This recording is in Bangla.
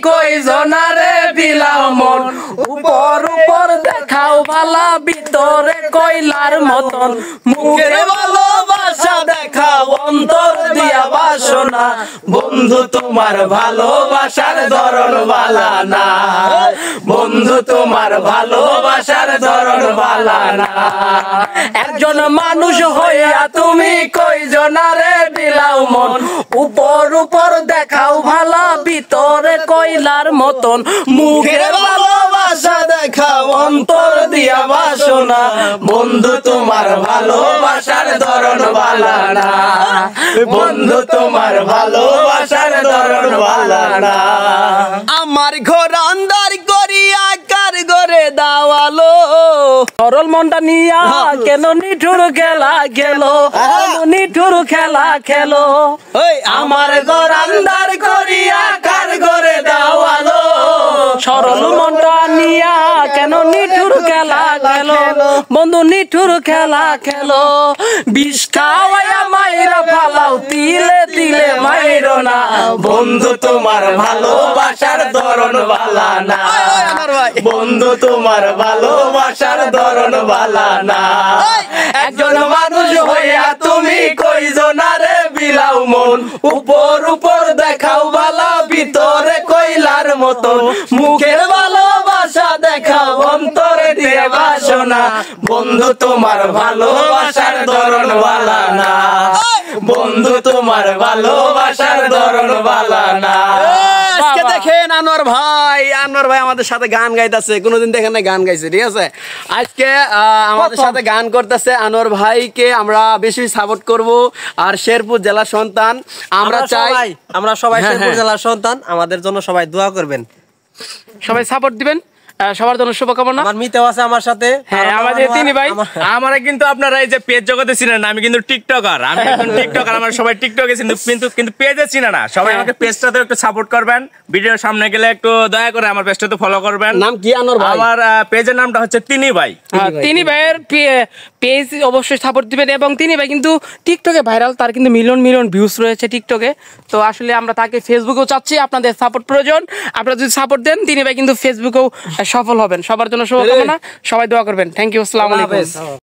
কইজনারে বিলাও মন উপর উপর দেখাও ভালা ভিতরে কইলার মতন মুখে ভালোবাসা দেখাও অন্তর দিয়া বাসনা বন্ধু তোমার ভালোবাসার ধরন বালা না বন্ধু তোমার ভালোবাসার ধরন বালা না একজন মানুষ হইয়া তুমি কইজনারে বিলাও মন উপর উপর দেখাও ভালা ভিতরে কইলার মতন মুখে ভালোবাসা দেখাও অন্তর দিয়া বাসনা বন্ধু তোমার ভালোবাসার ধরন বালা না বন্ধু তোমার ভালোবাসার ধরন বালা না আমার ঘর আন্দার করিয়া কার ঘরে দাওয়ালো সরল মনটা নিয়া কেন নিঠুর খেলা খেলো নিঠুর খেলা খেলো আমার ঘর আন্দার করিয়া কার ঘরে দাওয়ালো সরল মনটা নিয়া কেন নিঠুর খেলা খেলো বন্ধু নিঠুর খেলা খেলো বিষ খাওয়াইয়া মাইরা ফালাও তিলে তিলে মাইরো না বন্ধু তোমার ভালোবাসার ধরন বালা না বন্ধু তোমার ভালোবাসার ধরন বালা না একজন মানুষ হইয়া তুমি কইজনারে বিলাও মন উপর উপর দেখাও বালা ভিতরে কইলার মতন মুখের ভালোবাসা দেখাও অন্তরে দিয়ে বাসনা বন্ধু তোমার ভালোবাসার ধরন বালা না বন্ধু তোমার ভালোবাসার ধরন বালা না আজকে দেখেন আনোয়ার ভাই আমাদের সাথে গান গাইতেছে কোনোদিন দেখেন না গান গাইছে ঠিক আছে আজকে আমাদের সাথে গান করতেছে আনোয়ার ভাইকে আমরা বেশি সাপোর্ট করব আর শেরপুর জেলার সন্তান আমরা চাই আমরা সবাই শেরপুর জেলার সন্তান আমাদের জন্য সবাই দোয়া করবেন সবাই সাপোর্ট দিবেন সবার জন্য শুভকামনা আমার মিতেও আছে আমার সাথে হ্যাঁ আমাদের তিনি ভাই আমরা কিন্তু আপনারা এই যে পেজ জগতে চিনেন না আমি কিন্তু টিকটকার আমরা সবাই টিকটকে কিন্তু পেজে চিনে না সবাই আমাকে পেজটাতে একটু সাপোর্ট করবেন ভিডিওর সামনে গেলে একটু দয়া করে আমার পেজটাতে ফলো করবেন নাম কি আনোয়ার ভাই আমার পেজের নামটা হচ্ছে তিনি ভাই তিনি ভাইয়ের পেজ অবশ্যই সাপোর্ট দিবেন এবং তিনি ভাই কিন্তু টিকটকে ভাইরাল তার কিন্তু মিলিয়ন মিলিয়ন ভিউজ রয়েছে টিকটকে তো আসলে আমরা তাকে ফেসবুকেও চাচ্ছি আপনাদের সাপোর্ট প্রয়োজন আপনারা যদি সাপোর্ট দেন তিনি ভাই কিন্তু ফেসবুকেও সফল হবেন সবার জন্য শুভকামনা সবাই দোয়া করবেন থ্যাংক ইউ আসসালামু আলাইকুম